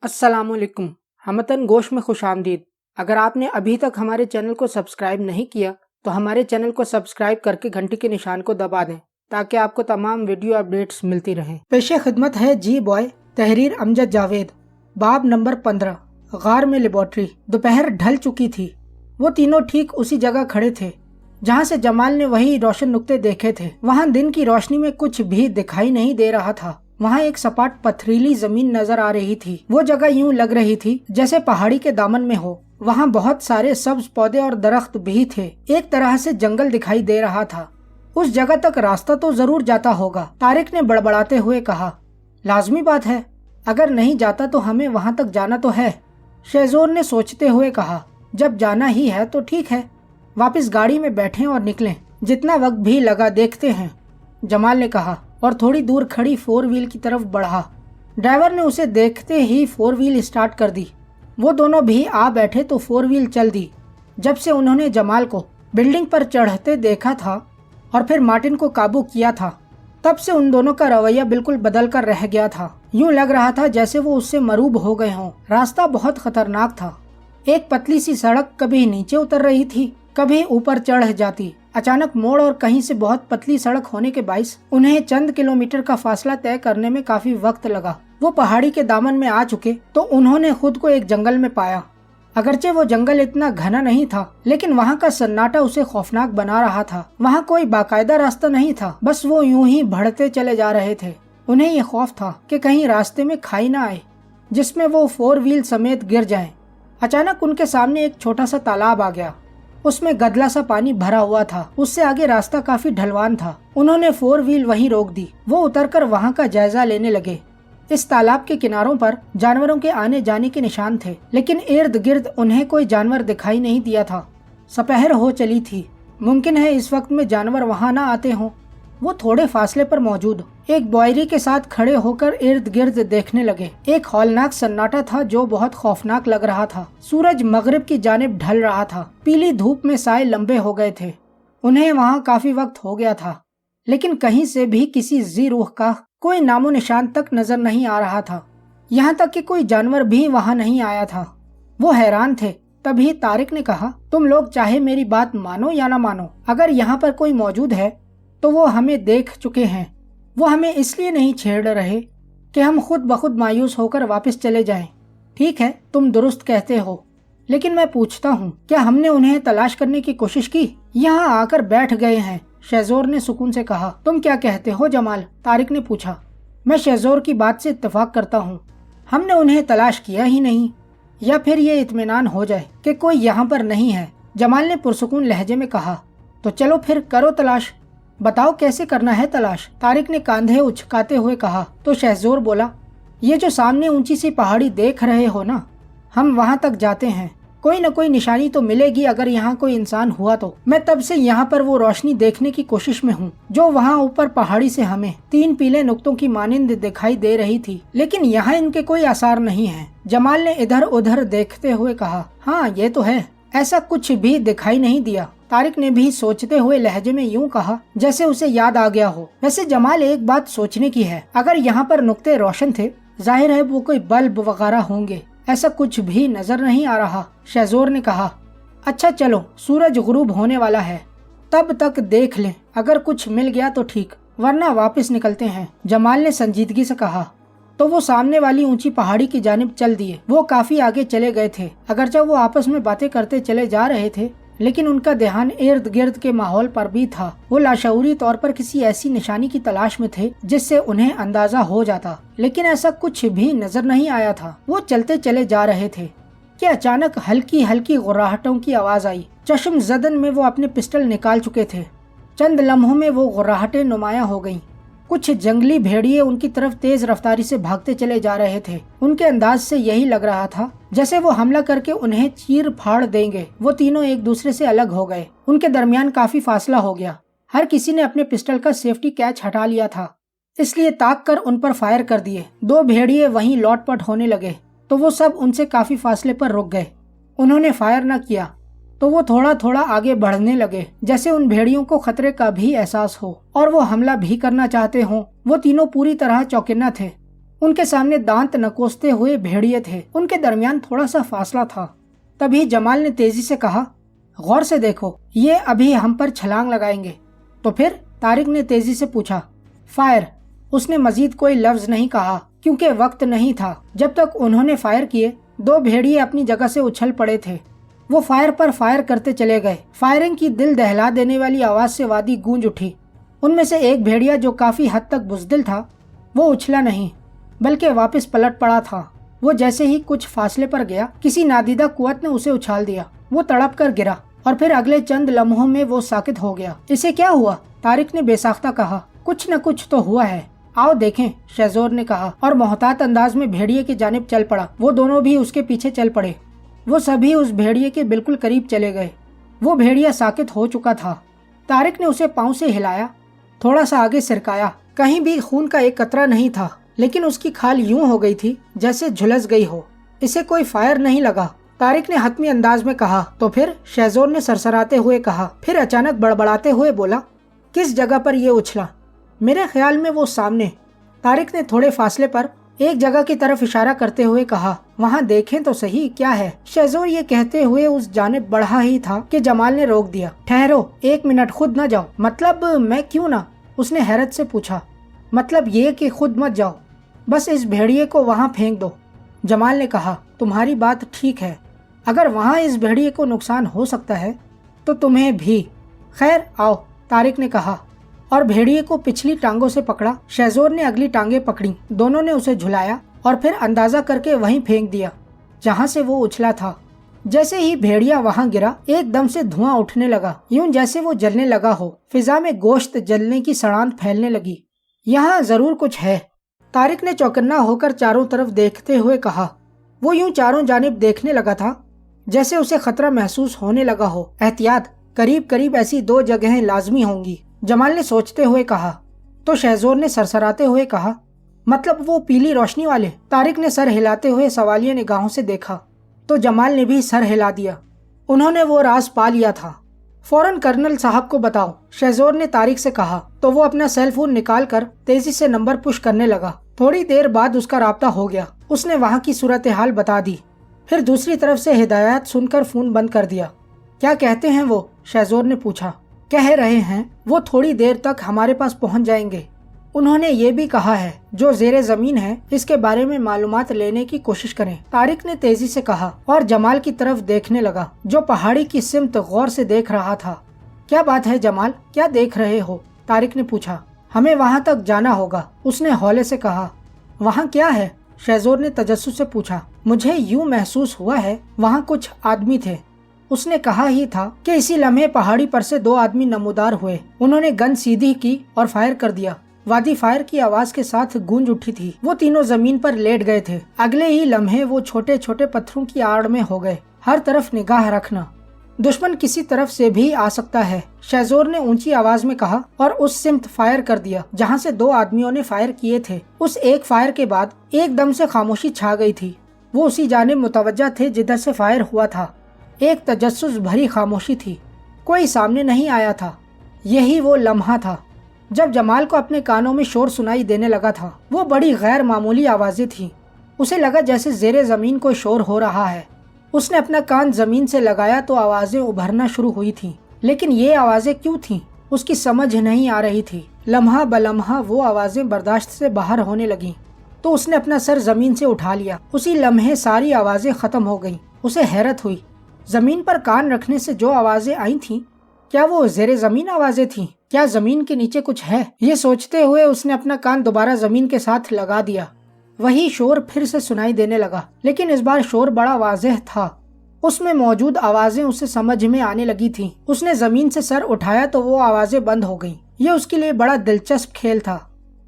अस्सलाम वालेकुम। हमतन गोश में खुश आमदीद। अगर आपने अभी तक हमारे चैनल को सब्सक्राइब नहीं किया तो हमारे चैनल को सब्सक्राइब करके घंटी के निशान को दबा दें ताकि आपको तमाम वीडियो अपडेट्स मिलती रहें। पेशे खिदमत है जी बॉय, तहरीर अमजद जावेद। बाब नंबर 15, गार में लेबॉर्ट्री। दोपहर ढल चुकी थी। वो तीनों ठीक उसी जगह खड़े थे जहाँ से जमाल ने वही रोशन नुक्ते देखे थे। वहाँ दिन की रोशनी में कुछ भी दिखाई नहीं दे रहा था। वहाँ एक सपाट पथरीली जमीन नजर आ रही थी। वो जगह यूं लग रही थी जैसे पहाड़ी के दामन में हो। वहाँ बहुत सारे सब्ज पौधे और दरख्त भी थे। एक तरह से जंगल दिखाई दे रहा था। उस जगह तक रास्ता तो जरूर जाता होगा, तारिक ने बड़बड़ाते हुए कहा। लाजमी बात है, अगर नहीं जाता तो हमें वहाँ तक जाना तो है। शेजोर ने सोचते हुए कहा। जब जाना ही है तो ठीक है, वापस गाड़ी में बैठें और निकलें। जितना वक्त भी लगा देखते हैं, जमाल ने कहा और थोड़ी दूर खड़ी 4 व्हील की तरफ बढ़ा। ड्राइवर ने उसे देखते ही 4 व्हील स्टार्ट कर दी। वो दोनों भी आ बैठे तो 4 व्हील चल दी। जब से उन्होंने जमाल को बिल्डिंग पर चढ़ते देखा था और फिर मार्टिन को काबू किया था, तब से उन दोनों का रवैया बिल्कुल बदल कर रह गया था। यूं लग रहा था जैसे वो उससे मरूब हो गए हों। रास्ता बहुत खतरनाक था। एक पतली सी सड़क कभी नीचे उतर रही थी, कभी ऊपर चढ़ जाती। अचानक मोड़ और कहीं से बहुत पतली सड़क होने के बाइस उन्हें चंद किलोमीटर का फासला तय करने में काफी वक्त लगा। वो पहाड़ी के दामन में आ चुके तो उन्होंने खुद को एक जंगल में पाया। अगरचे वो जंगल इतना घना नहीं था, लेकिन वहाँ का सन्नाटा उसे खौफनाक बना रहा था। वहाँ कोई बाकायदा रास्ता नहीं था, बस वो यूं ही बढ़ते चले जा रहे थे। उन्हें ये खौफ था कि कहीं रास्ते में खाई ना आए जिसमें वो 4 व्हील समेत गिर जाएं। अचानक उनके सामने एक छोटा सा तालाब आ गया। उसमें गदला सा पानी भरा हुआ था। उससे आगे रास्ता काफी ढलवान था। उन्होंने 4 व्हील वहीं रोक दी। वो उतरकर वहाँ का जायजा लेने लगे। इस तालाब के किनारों पर जानवरों के आने जाने के निशान थे, लेकिन इर्द गिर्द उन्हें कोई जानवर दिखाई नहीं दिया था। दोपहर हो चली थी। मुमकिन है इस वक्त में जानवर वहाँ न आते हों। वो थोड़े फासले पर मौजूद एक बॉयरी के साथ खड़े होकर इर्द गिर्द देखने लगे। एक हौलनाक सन्नाटा था जो बहुत खौफनाक लग रहा था। सूरज मगरिब की जानिब ढल रहा था। पीली धूप में साए लंबे हो गए थे। उन्हें वहाँ काफी वक्त हो गया था, लेकिन कहीं से भी किसी जी रूह का कोई नामो निशान तक नजर नहीं आ रहा था। यहाँ तक कि कोई जानवर भी वहाँ नहीं आया था। वो हैरान थे। तभी तारिक ने कहा, तुम लोग चाहे मेरी बात मानो या ना मानो, अगर यहाँ पर कोई मौजूद है तो वो हमें देख चुके हैं। वो हमें इसलिए नहीं छेड़ रहे कि हम खुद ब खुद मायूस होकर वापस चले जाएं। ठीक है, तुम दुरुस्त कहते हो, लेकिन मैं पूछता हूँ, क्या हमने उन्हें तलाश करने की कोशिश की? यहाँ आकर बैठ गए हैं, शेजोर ने सुकून से कहा। तुम क्या कहते हो जमाल? तारिक ने पूछा। मैं शेजोर की बात से इत्तेफाक करता हूँ। हमने उन्हें तलाश किया ही नहीं, या फिर ये इत्मीनान हो जाए कि कोई यहाँ पर नहीं है। जमाल ने पुरसुकून लहजे में कहा। तो चलो फिर करो तलाश। बताओ कैसे करना है तलाश? तारिक ने कांधे उचकाते हुए कहा। तो शेजोर बोला, ये जो सामने ऊंची सी पहाड़ी देख रहे हो ना, हम वहाँ तक जाते हैं। कोई न कोई निशानी तो मिलेगी अगर यहाँ कोई इंसान हुआ तो। मैं तब से यहाँ पर वो रोशनी देखने की कोशिश में हूँ जो वहाँ ऊपर पहाड़ी से हमें 3 पीले नुक्तों की मानिंद दिखाई दे रही थी, लेकिन यहाँ इनके कोई आसार नहीं है। जमाल ने इधर उधर देखते हुए कहा। हाँ ये तो है, ऐसा कुछ भी दिखाई नहीं दिया। तारिक ने भी सोचते हुए लहजे में यूं कहा जैसे उसे याद आ गया हो। वैसे जमाल, एक बात सोचने की है, अगर यहाँ पर नुक्ते रोशन थे, जाहिर है वो कोई बल्ब वगैरह होंगे। ऐसा कुछ भी नजर नहीं आ रहा। शेजोर ने कहा। अच्छा चलो, सूरज गुरूब होने वाला है, तब तक देख लें। अगर कुछ मिल गया तो ठीक, वरना वापस निकलते हैं, जमाल ने संजीदगी से कहा। तो वो सामने वाली ऊंची पहाड़ी की जानिब चल दिए। वो काफी आगे चले गए थे। अगरचे वो आपस में बातें करते चले जा रहे थे, लेकिन उनका ध्यान इर्द गिर्द के माहौल पर भी था। वो लाशऊरी तौर पर किसी ऐसी निशानी की तलाश में थे जिससे उन्हें अंदाजा हो जाता, लेकिन ऐसा कुछ भी नजर नहीं आया था। वो चलते चले जा रहे थे कि अचानक हल्की हल्की गुर्राहटों की आवाज आई। चश्म जदन में वो अपने पिस्टल निकाल चुके थे। चंद लम्हों में वो गुर्राहटें नुमाया हो गईं। कुछ जंगली भेड़िए उनकी तरफ तेज रफ्तारी से भागते चले जा रहे थे। उनके अंदाज से यही लग रहा था जैसे वो हमला करके उन्हें चीर फाड़ देंगे। वो तीनों एक दूसरे से अलग हो गए। उनके दरमियान काफी फासला हो गया। हर किसी ने अपने पिस्टल का सेफ्टी कैच हटा लिया था, इसलिए ताक कर उन पर फायर कर दिए। 2 भेड़िए वहीं लौटपट होने लगे तो वो सब उनसे काफी फासले पर रुक गए। उन्होंने फायर न किया तो वो थोड़ा थोड़ा आगे बढ़ने लगे, जैसे उन भेड़ियों को खतरे का भी एहसास हो और वो हमला भी करना चाहते हों। वो तीनों पूरी तरह चौकन्ना थे। उनके सामने दांत नकोसते हुए भेड़िए थे, उनके दरमियान थोड़ा सा फासला था। तभी जमाल ने तेजी से कहा, गौर से देखो, ये अभी हम पर छलांग लगाएंगे। तो फिर? तारिक ने तेजी से पूछा। फायर। उसने मजीद कोई लफ्ज नहीं कहा क्योंकि वक्त नहीं था। जब तक उन्होंने फायर किए, दो भेड़िए अपनी जगह से उछल पड़े थे। वो फायर पर फायर करते चले गए। फायरिंग की दिल दहला देने वाली आवाज से वादी गूंज उठी। उनमें से एक भेड़िया जो काफी हद तक बुज़दिल था, वो उछला नहीं बल्कि वापस पलट पड़ा था। वो जैसे ही कुछ फासले पर गया, किसी नादीदा कुव्वत ने उसे उछाल दिया। वो तड़प कर गिरा और फिर अगले चंद लम्हों में वो साकित हो गया। इसे क्या हुआ? तारिक ने बेसाख्ता कहा। कुछ न कुछ तो हुआ है, आओ देखें, शहजोर ने कहा और मोहतात अंदाज में भेड़िए की जानिब चल पड़ा। वो दोनों भी उसके पीछे चल पड़े। वो सभी उस भेड़िए के बिल्कुल करीब चले गए। वो भेड़िया साकित हो चुका था। तारिक ने उसे पांव से हिलाया, थोड़ा सा आगे सिरकाया। कहीं भी खून का एक कतरा नहीं था, लेकिन उसकी खाल यूं हो गई थी जैसे झुलस गई हो। इसे कोई फायर नहीं लगा, तारिक ने हतमी अंदाज में कहा। तो फिर? शहजोर ने सरसराते हुए कहा। फिर अचानक बड़बड़ाते हुए बोला, किस जगह पर ये उछला? मेरे ख्याल में वो सामने। तारिक ने थोड़े फासले पर एक जगह की तरफ इशारा करते हुए कहा, वहाँ देखें तो सही क्या है। शहजोर ये कहते हुए उस जानिब बढ़ा ही था कि जमाल ने रोक दिया। ठहरो, 1 मिनट, खुद न जाओ। मतलब मैं क्यों ना? उसने हैरत से पूछा। मतलब ये कि खुद मत जाओ, बस इस भेड़िए को वहाँ फेंक दो। जमाल ने कहा, तुम्हारी बात ठीक है, अगर वहाँ इस भेड़िए को नुकसान हो सकता है तो तुम्हें भी। खैर आओ, तारिक ने कहा और भेड़िए को पिछली टांगों से पकड़ा। शहजोर ने अगली टांगे पकड़ी। दोनों ने उसे झुलाया और फिर अंदाजा करके वहीं फेंक दिया जहाँ से वो उछला था। जैसे ही भेड़िया वहाँ गिरा, एकदम से धुआं उठने लगा, यूं जैसे वो जलने लगा हो। फिजा में गोश्त जलने की सड़ांत फैलने लगी। यहाँ जरूर कुछ है, तारिक ने चौकन्ना होकर चारों तरफ देखते हुए कहा। वो यूं चारों जानिब देखने लगा था जैसे उसे खतरा महसूस होने लगा हो। एहतियात, करीब करीब ऐसी 2 जगहें लाजमी होंगी, जमाल ने सोचते हुए कहा। तो शहजोर ने सरसराते हुए कहा, मतलब वो पीली रोशनी वाले? तारिक ने सर हिलाते हुए सवालिया निगाहों से देखा तो जमाल ने भी सर हिला दिया। उन्होंने वो राज पा लिया था। फौरन कर्नल साहब को बताओ, शहजोर ने तारिक से कहा। तो वो अपना सेल फोन निकाल कर तेजी से नंबर पुश करने लगा। थोड़ी देर बाद उसका राब्ता हो गया। उसने वहाँ की सूरत हाल बता दी, फिर दूसरी तरफ से हिदायत सुनकर फोन बंद कर दिया। क्या कहते हैं वो? शहजोर ने पूछा। कह रहे हैं वो थोड़ी देर तक हमारे पास पहुँच जाएंगे। उन्होंने ये भी कहा है जो ज़ेरे ज़मीन है इसके बारे में मालूमात लेने की कोशिश करें। तारिक ने तेजी से कहा और जमाल की तरफ देखने लगा जो पहाड़ी की सिमत गौर से देख रहा था। क्या बात है जमाल, क्या देख रहे हो? तारिक ने पूछा। हमें वहाँ तक जाना होगा, उसने हौले से कहा। वहाँ क्या है? शहजोर ने तजस्सुस से पूछा। मुझे यूं महसूस हुआ है वहाँ कुछ आदमी थे। उसने कहा ही था कि इसी लम्हे पहाड़ी पर से 2 आदमी नमूदार हुए। उन्होंने गन सीधी की और फायर कर दिया। वादी फायर की आवाज के साथ गूंज उठी थी। वो तीनों जमीन पर लेट गए थे। अगले ही लम्हे वो छोटे छोटे पत्थरों की आड़ में हो गए। हर तरफ निगाह रखना, दुश्मन किसी तरफ से भी आ सकता है, शहजोर ने ऊंची आवाज में कहा और उस सिमत फायर कर दिया जहां से 2 आदमियों ने फायर किए थे। उस एक फायर के बाद एकदम से खामोशी छा गई थी। वो उसी जानिब मुतवज्जा थे जिधर से फायर हुआ था। एक तजस्सुस भरी खामोशी थी, कोई सामने नहीं आया था। यही वो लम्हा था जब जमाल को अपने कानों में शोर सुनाई देने लगा था। वो बड़ी गैर मामूली आवाजें थीं। उसे लगा जैसे ज़ेरे ज़मीन कोई शोर हो रहा है। उसने अपना कान जमीन से लगाया तो आवाजें उभरना शुरू हुई थीं, लेकिन ये आवाजें क्यों थीं उसकी समझ नहीं आ रही थी। लम्हा बलम्हा वो आवाजें बर्दाश्त से बाहर होने लगीं तो उसने अपना सर जमीन से उठा लिया। उसी लम्हे सारी आवाजें खत्म हो गईं। उसे हैरत हुई, जमीन पर कान रखने से जो आवाजें आई थीं, क्या वो ज़ेरे ज़मीन आवाजें थीं? क्या जमीन के नीचे कुछ है? ये सोचते हुए उसने अपना कान दोबारा जमीन के साथ लगा दिया। वही शोर फिर से सुनाई देने लगा, लेकिन इस बार शोर बड़ा वाज़ेह था। उसमें मौजूद आवाजें उसे समझ में आने लगी थीं। उसने जमीन से सर उठाया तो वो आवाजें बंद हो गईं। ये उसके लिए बड़ा दिलचस्प खेल था।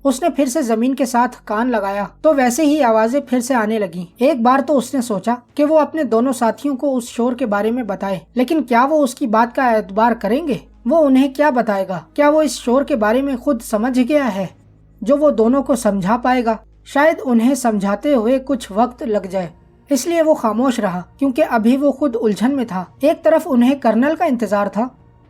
उसने फिर से जमीन के साथ कान लगाया तो वैसे ही आवाजें फिर से आने लगीं। एक बार तो उसने सोचा कि वो अपने दोनों साथियों को उस शोर के बारे में बताए, लेकिन क्या वो उसकी बात का एतबार करेंगे? वो उन्हें क्या बताएगा? क्या वो इस शोर के बारे में खुद समझ गया है जो वो दोनों को समझा पाएगा? शायद उन्हें समझाते हुए कुछ वक्त लग जाए, इसलिए वो खामोश रहा, क्योंकि अभी वो खुद उलझन में था। एक तरफ उन्हें कर्नल का इंतजार था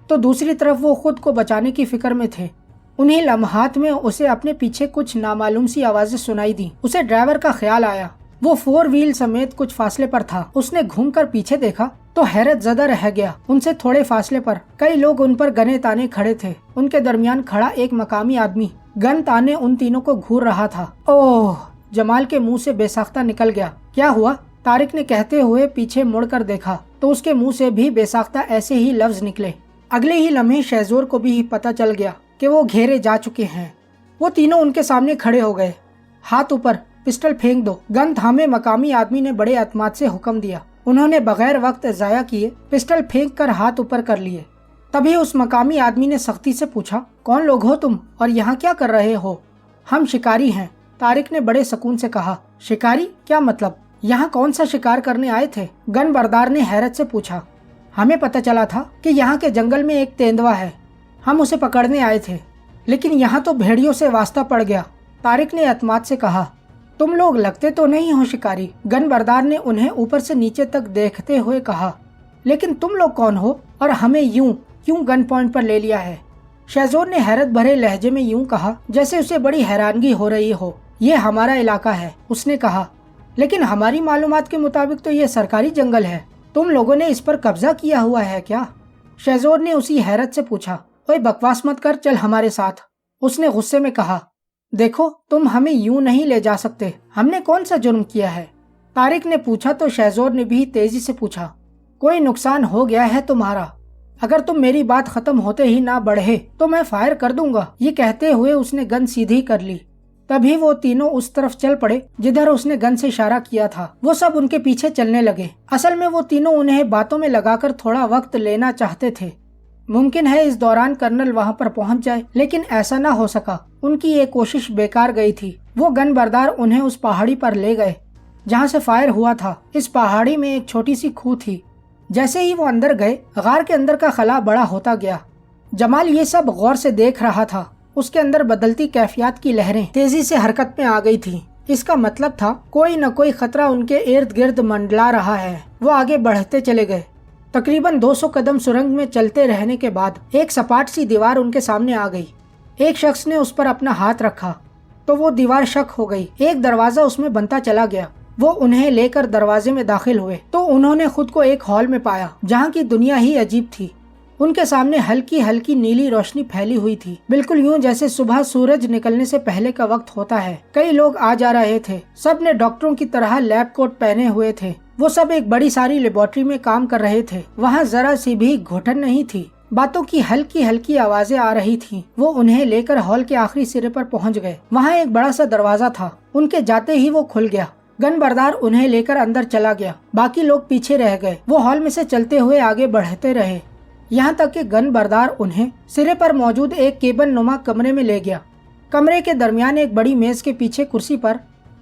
तो दूसरी तरफ वो खुद को बचाने की फिक्र में थे। उन्हीं लम्हात में उसे अपने पीछे कुछ नामालूम सी आवाजें सुनाई दी। उसे ड्राइवर का ख्याल आया। वो 4 व्हील समेत कुछ फासले पर था। उसने घूमकर पीछे देखा तो हैरत ज़दा रह गया। उनसे थोड़े फासले पर कई लोग उन पर गने ताने खड़े थे। उनके दरमियान खड़ा एक मकामी आदमी गन ताने उन तीनों को घूर रहा था। ओह! जमाल के मुंह से बेसाख्ता निकल गया। क्या हुआ? तारिक ने कहते हुए पीछे मुड़कर देखा तो उसके मुंह से भी बेसाख्ता ऐसे ही लफ्ज निकले। अगले ही लम्हे शहजोर को भी पता चल गया कि वो घेरे जा चुके हैं। वो तीनों उनके सामने खड़े हो गए। हाथ ऊपर, पिस्टल फेंक दो। गन थामे मकामी आदमी ने बड़े अतमाद से हुक्म दिया। उन्होंने बगैर वक्त जाया किए पिस्टल फेंक कर हाथ ऊपर कर लिए। तभी उस मकामी आदमी ने सख्ती से पूछा, कौन लोग हो तुम और यहाँ क्या कर रहे हो? हम शिकारी हैं, तारिक ने बड़े सुकून से कहा। शिकारी? क्या मतलब? यहाँ कौन सा शिकार करने आए थे? गन बरदार ने हैरत से पूछा। हमें पता चला था कि यहाँ के जंगल में एक तेंदुआ है, हम उसे पकड़ने आए थे, लेकिन यहाँ तो भेड़ियों से वास्ता पड़ गया, तारिक ने एतमाद से कहा। तुम लोग लगते तो नहीं हो शिकारी, गन बरदार ने उन्हें ऊपर से नीचे तक देखते हुए कहा। लेकिन तुम लोग कौन हो और हमें यूं क्यों गन पॉइंट पर ले लिया है? शहजोर ने हैरत भरे लहजे में यूं कहा जैसे उसे बड़ी हैरानगी हो रही हो। ये हमारा इलाका है, उसने कहा, लेकिन हमारी मालूमात के मुताबिक तो ये सरकारी जंगल है। तुम लोगों ने इस पर कब्जा किया हुआ है क्या? शहजोर ने उसी हैरत से पूछा। ओए बकवास मत कर, चल हमारे साथ, उसने गुस्से में कहा। देखो, तुम हमें यूं नहीं ले जा सकते, हमने कौन सा जुर्म किया है? तारिक ने पूछा तो शहजोर ने भी तेजी से पूछा। कोई नुकसान हो गया है तुम्हारा? अगर तुम मेरी बात खत्म होते ही ना बढ़े तो मैं फायर कर दूंगा। ये कहते हुए उसने गन सीधी कर ली। तभी वो तीनों उस तरफ चल पड़े जिधर उसने गन से इशारा किया था। वो सब उनके पीछे चलने लगे। असल में वो तीनों उन्हें बातों में लगाकर थोड़ा वक्त लेना चाहते थे। मुमकिन है इस दौरान कर्नल वहां पर पहुंच जाए, लेकिन ऐसा ना हो सका। उनकी ये कोशिश बेकार गई थी। वो गन बरदार उन्हें उस पहाड़ी पर ले गए जहां से फायर हुआ था। इस पहाड़ी में एक छोटी सी खूह थी। जैसे ही वो अंदर गए, गार के अंदर का खला बड़ा होता गया। जमाल ये सब गौर से देख रहा था। उसके अंदर बदलती कैफियत की लहरें तेजी से हरकत में आ गई थी। इसका मतलब था कोई न कोई खतरा उनके इर्द गिर्द मंडला रहा है। वो आगे बढ़ते चले गए। तकरीबन 200 कदम सुरंग में चलते रहने के बाद एक सपाट सी दीवार उनके सामने आ गई। एक शख्स ने उस पर अपना हाथ रखा तो वो दीवार शक हो गई। एक दरवाजा उसमें बनता चला गया। वो उन्हें लेकर दरवाजे में दाखिल हुए तो उन्होंने खुद को एक हॉल में पाया जहाँ की दुनिया ही अजीब थी। उनके सामने हल्की हल्की नीली रोशनी फैली हुई थी, बिल्कुल यूं जैसे सुबह सूरज निकलने से पहले का वक्त होता है। कई लोग आ जा रहे थे। सब ने डॉक्टरों की तरह लैब कोट पहने हुए थे। वो सब एक बड़ी सारी लेबोरेटरी में काम कर रहे थे। वहाँ जरा सी भी घुटन नहीं थी। बातों की हल्की हल्की आवाजें आ रही थी। वो उन्हें लेकर हॉल के आखिरी सिरे पर पहुँच गए। वहाँ एक बड़ा सा दरवाजा था। उनके जाते ही वो खुल गया। गन बरदार उन्हें लेकर अंदर चला गया। बाकी लोग पीछे रह गए। वो हॉल में से चलते हुए आगे बढ़ते रहे, यहाँ तक कि गन बरदार उन्हें सिरे पर मौजूद एक केबन नुमा कमरे में ले गया। कमरे के दरमियान एक बड़ी मेज के पीछे कुर्सी पर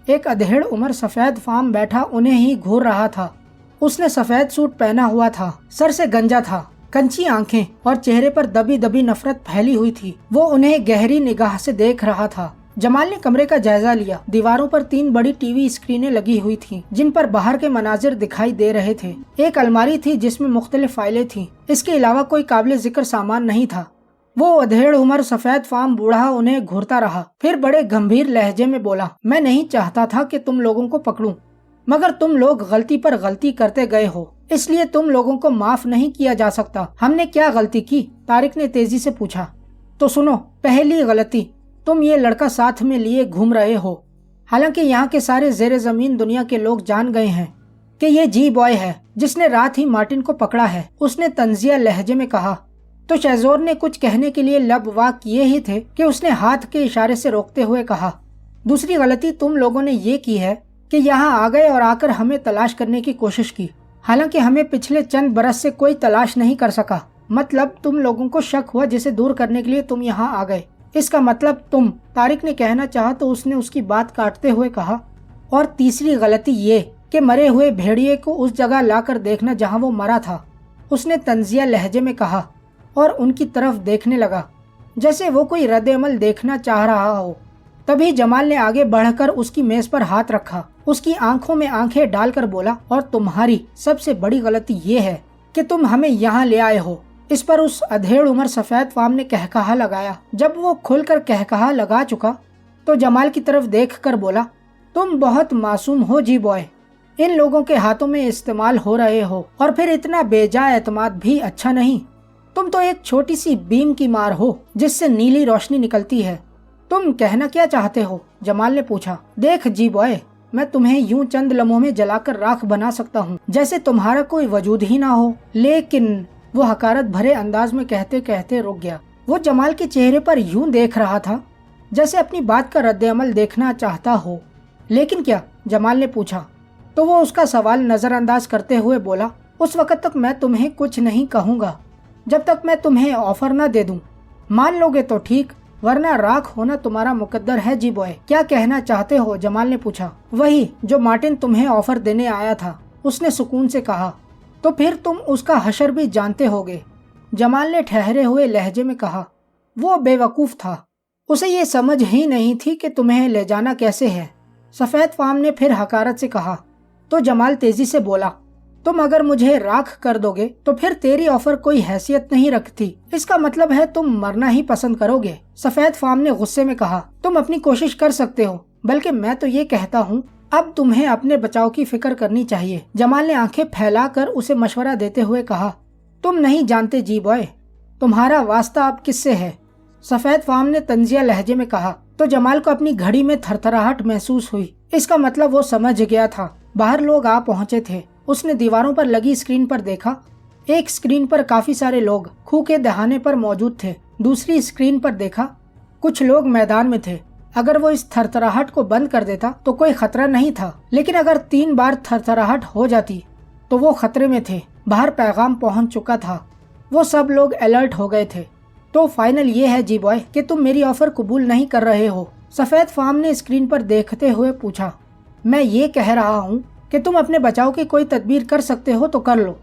एक अधेड़ उम्र सफेद फार्म बैठा उन्हें ही घूर रहा था। उसने सफेद सूट पहना हुआ था, सर से गंजा था, कंची आंखें और चेहरे पर दबी दबी नफरत फैली हुई थी। वो उन्हें गहरी निगाह से देख रहा था। जमाल ने कमरे का जायजा लिया। दीवारों पर 3 बड़ी टीवी स्क्रीनें लगी हुई थीं, जिन पर बाहर के मनाजिर दिखाई दे रहे थे। एक अलमारी थी जिसमें मुख्तलिफ फाइलें थीं। इसके अलावा कोई काबिल जिक्र सामान नहीं था। वो अधेड़ उम्र सफेद फार्म बूढ़ा उन्हें घूरता रहा, फिर बड़े गंभीर लहजे में बोला, मैं नहीं चाहता था कि तुम लोगों को पकड़ूं, मगर तुम लोग गलती पर गलती करते गए हो, इसलिए तुम लोगों को माफ नहीं किया जा सकता। हमने क्या गलती की? तारिक ने तेजी से पूछा। तो सुनो, पहली गलती, तुम ये लड़का साथ में लिए घूम रहे हो। हालांकि यहाँ के सारे जेरे जमीन दुनिया के लोग जान गए हैं कि ये जी बॉय है जिसने रात ही मार्टिन को पकड़ा है, उसने तंजिया लहजे में कहा। तो शहजोर ने कुछ कहने के लिए लब वाक किए ही थे कि उसने हाथ के इशारे से रोकते हुए कहा, दूसरी गलती तुम लोगों ने ये की है कि यहाँ आ गए और आकर हमें तलाश करने की कोशिश की। हालांकि हमें पिछले चंद बरस से कोई तलाश नहीं कर सका। मतलब तुम लोगों को शक हुआ जिसे दूर करने के लिए तुम यहाँ आ गए। इसका मतलब तुम, तारिक ने कहना चाहा तो उसने उसकी बात काटते हुए कहा, और तीसरी गलती ये कि मरे हुए भेड़िए को उस जगह लाकर देखना जहां वो मरा था। उसने तंजिया लहजे में कहा और उनकी तरफ देखने लगा जैसे वो कोई रद्द-ए-अमल देखना चाह रहा हो। तभी जमाल ने आगे बढ़कर उसकी मेज पर हाथ रखा, उसकी आंखों में आंखें डालकर बोला, और तुम्हारी सबसे बड़ी गलती ये है कि तुम हमें यहाँ ले आए हो। इस पर उस अधेड़ उम्र सफेद फार्म ने कहकहा लगाया। जब वो खुलकर कहकहा लगा चुका तो जमाल की तरफ देखकर बोला, तुम बहुत मासूम हो जी बॉय, इन लोगों के हाथों में इस्तेमाल हो रहे हो और फिर इतना बेजा एतमाद भी अच्छा नहीं। तुम तो एक छोटी सी बीम की मार हो जिससे नीली रोशनी निकलती है। तुम कहना क्या चाहते हो? जमाल ने पूछा। देख जी बॉय, मैं तुम्हें यूं चंद लम्हों में जलाकर राख बना सकता हूँ जैसे तुम्हारा कोई वजूद ही ना हो। लेकिन वो हकारत भरे अंदाज में कहते कहते रुक गया। वो जमाल के चेहरे पर यूं देख रहा था जैसे अपनी बात का रद्द-ए-अमल देखना चाहता हो। लेकिन क्या? जमाल ने पूछा। तो वो उसका सवाल नजरअंदाज करते हुए बोला, उस वक्त तक मैं तुम्हें कुछ नहीं कहूँगा जब तक मैं तुम्हें ऑफर न दे दूं। मान लोगे तो ठीक, वरना राख होना तुम्हारा मुकद्दर है जी बॉय। क्या कहना चाहते हो? जमाल ने पूछा। वही जो मार्टिन तुम्हें ऑफर देने आया था, उसने सुकून से कहा। तो फिर तुम उसका हशर भी जानते होगे, जमाल ने ठहरे हुए लहजे में कहा। वो बेवकूफ था, उसे ये समझ ही नहीं थी कि तुम्हें ले जाना कैसे है। सफेद फार्म ने फिर हकारत से कहा। तो जमाल तेजी से बोला, तुम अगर मुझे राख कर दोगे तो फिर तेरी ऑफर कोई हैसियत नहीं रखती। इसका मतलब है तुम मरना ही पसंद करोगे। सफेद फार्म ने गुस्से में कहा। तुम अपनी कोशिश कर सकते हो, बल्कि मैं तो ये कहता हूँ अब तुम्हें अपने बचाव की फिक्र करनी चाहिए। जमाल ने आंखें फैलाकर उसे मशवरा देते हुए कहा। तुम नहीं जानते जी बॉय, तुम्हारा वास्ता अब किससे है? सफेद फार्म ने तंजिया लहजे में कहा। तो जमाल को अपनी घड़ी में थरथराहट महसूस हुई। इसका मतलब वो समझ गया था। बाहर लोग आ पहुंचे थे। उसने दीवारों पर लगी स्क्रीन पर देखा। एक स्क्रीन पर काफी सारे लोग खूह के दहाने पर मौजूद थे। दूसरी स्क्रीन पर देखा, कुछ लोग मैदान में थे। अगर वो इस थरथराहट को बंद कर देता तो कोई खतरा नहीं था, लेकिन अगर 3 बार थरथराहट हो जाती तो वो खतरे में थे। बाहर पैगाम पहुंच चुका था। वो सब लोग अलर्ट हो गए थे। तो फाइनल ये है जी बॉय कि तुम मेरी ऑफर कबूल नहीं कर रहे हो? सफेद फार्म ने स्क्रीन पर देखते हुए पूछा। मैं ये कह रहा हूँ कि तुम अपने बचाव की कोई तदबीर कर सकते हो तो कर लो,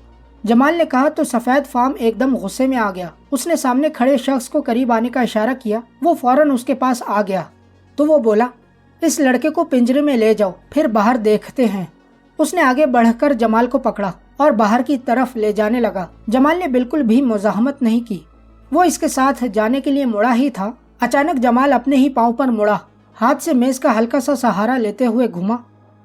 जमाल ने कहा। तो सफेद फार्म एकदम गुस्से में आ गया। उसने सामने खड़े शख्स को करीब आने का इशारा किया। वो फौरन उसके पास आ गया। तो वो बोला, इस लड़के को पिंजरे में ले जाओ, फिर बाहर देखते हैं। उसने आगे बढ़कर जमाल को पकड़ा और बाहर की तरफ ले जाने लगा। जमाल ने बिल्कुल भी मुज़ाहमत नहीं की। वो इसके साथ जाने के लिए मुड़ा ही था। अचानक जमाल अपने ही पाँव पर मुड़ा, हाथ से मेज का हल्का सा सहारा लेते हुए घुमा।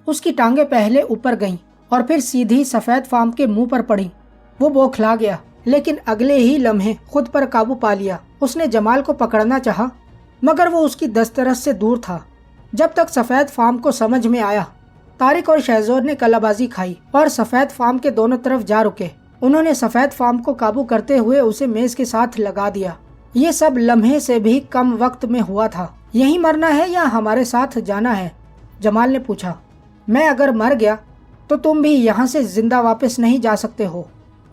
उसकी टांगे पहले ऊपर गईं और फिर सीधी सफेद फार्म के मुंह पर पड़ी। वो बौखला गया, लेकिन अगले ही लम्हे खुद पर काबू पा लिया। उसने जमाल को पकड़ना चाहा, मगर वो उसकी दस्तरस से दूर था। जब तक सफेद फार्म को समझ में आया, तारिक और शहजोर ने कलाबाजी खाई और सफेद फार्म के दोनों तरफ जा रुके। उन्होंने सफेद फार्म को काबू करते हुए उसे मेज के साथ लगा दिया। ये सब लम्हे से भी कम वक्त में हुआ था। यहीं मरना है या हमारे साथ जाना है? जमाल ने पूछा। मैं अगर मर गया तो तुम भी यहाँ से जिंदा वापस नहीं जा सकते हो,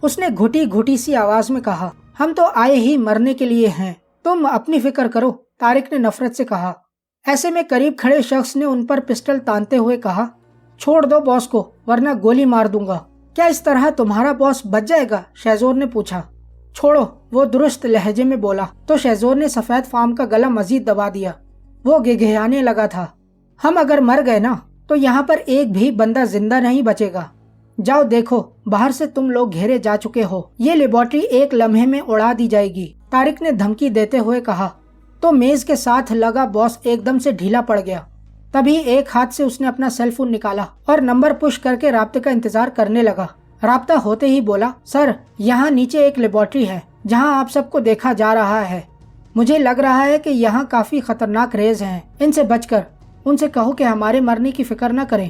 उसने घुटी घुटी सी आवाज में कहा। हम तो आए ही मरने के लिए हैं, तुम अपनी फिक्र करो, तारिक ने नफरत से कहा। ऐसे में करीब खड़े शख्स ने उन पर पिस्टल तानते हुए कहा, छोड़ दो बॉस को, वरना गोली मार दूंगा। क्या इस तरह तुम्हारा बॉस बच जाएगा? शहजोर ने पूछा। छोड़ो, वो दुरुस्त लहजे में बोला। तो शहजोर ने सफेद फार्म का गला मजीद दबा दिया। वो गिघियाने लगा था। हम अगर मर गए ना तो यहाँ पर एक भी बंदा जिंदा नहीं बचेगा। जाओ देखो, बाहर से तुम लोग घेरे जा चुके हो। ये लेबोरेटरी एक लम्हे में उड़ा दी जाएगी, तारिक ने धमकी देते हुए कहा। तो मेज के साथ लगा बॉस एकदम से ढीला पड़ गया। तभी एक हाथ से उसने अपना सेल फोन निकाला और नंबर पुश करके राब्ते का इंतजार करने लगा। राब्ता होते ही बोला, सर यहाँ नीचे एक लेबोरेटरी है जहाँ आप सबको देखा जा रहा है। मुझे लग रहा है कि यहाँ काफी खतरनाक रेज हैं। इनसे बचकर उनसे कहो कि हमारे मरने की फिक्र न करें,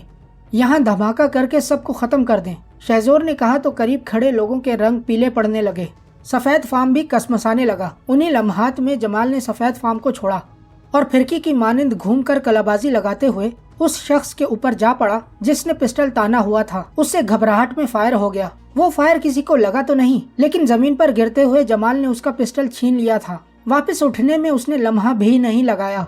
यहाँ धमाका करके सबको खत्म कर दें। शहजोर ने कहा तो करीब खड़े लोगों के रंग पीले पड़ने लगे। सफेद फार्म भी कसमसाने लगा। उन्हीं लम्हात में जमाल ने सफेद फार्म को छोड़ा और फिरकी की मानिंद घूमकर कलाबाजी लगाते हुए उस शख्स के ऊपर जा पड़ा जिसने पिस्टल ताना हुआ था। उससे घबराहट में फायर हो गया। वो फायर किसी को लगा तो नहीं, लेकिन जमीन पर गिरते हुए जमाल ने उसका पिस्टल छीन लिया था। वापस उठने में उसने लम्हा भी नहीं लगाया।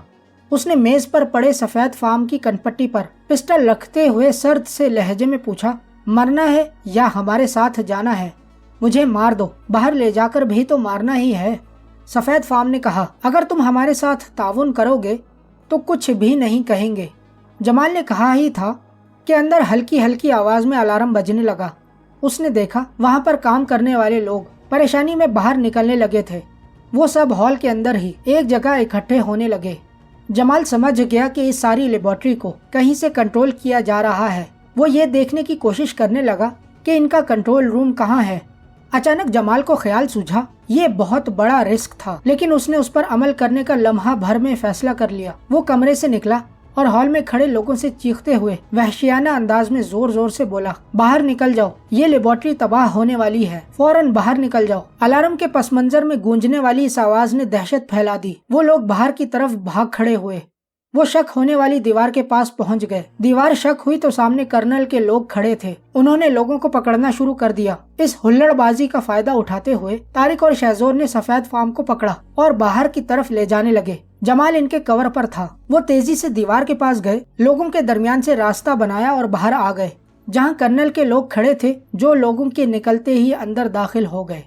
उसने मेज पर पड़े सफेद फार्म की कनपट्टी पर पिस्टल रखते हुए सर्द से लहजे में पूछा, मरना है या हमारे साथ जाना है? मुझे मार दो, बाहर ले जाकर भी तो मारना ही है। सफेद फार्म ने कहा, अगर तुम हमारे साथ ताउन करोगे तो कुछ भी नहीं कहेंगे। जमाल ने कहा ही था कि अंदर हल्की हल्की आवाज में अलार्म बजने लगा। उसने देखा वहां पर काम करने वाले लोग परेशानी में बाहर निकलने लगे थे। वो सब हॉल के अंदर ही एक जगह इकट्ठे होने लगे। जमाल समझ गया कि इस सारी लेबोरेटरी को कहीं से कंट्रोल किया जा रहा है। वो ये देखने की कोशिश करने लगा कि इनका कंट्रोल रूम कहाँ है। अचानक जमाल को ख्याल सूझा, ये बहुत बड़ा रिस्क था, लेकिन उसने उस पर अमल करने का लम्हा भर में फैसला कर लिया। वो कमरे से निकला और हॉल में खड़े लोगों से चीखते हुए वहशियाना अंदाज में जोर जोर से बोला, बाहर निकल जाओ, ये लेबोरेटरी तबाह होने वाली है, फौरन बाहर निकल जाओ। अलार्म के पस मंजर में गूंजने वाली इस आवाज ने दहशत फैला दी। वो लोग बाहर की तरफ भाग खड़े हुए। वो शक होने वाली दीवार के पास पहुंच गए। दीवार शक हुई तो सामने कर्नल के लोग खड़े थे। उन्होंने लोगों को पकड़ना शुरू कर दिया। इस हुल्लड़बाजी का फायदा उठाते हुए तारिक और शहजोर ने सफेद फार्म को पकड़ा और बाहर की तरफ ले जाने लगे। जमाल इनके कवर पर था। वो तेजी से दीवार के पास गए, लोगों के दरमियान से रास्ता बनाया और बाहर आ गए, जहाँ कर्नल के लोग खड़े थे, जो लोगों के निकलते ही अंदर दाखिल हो गए।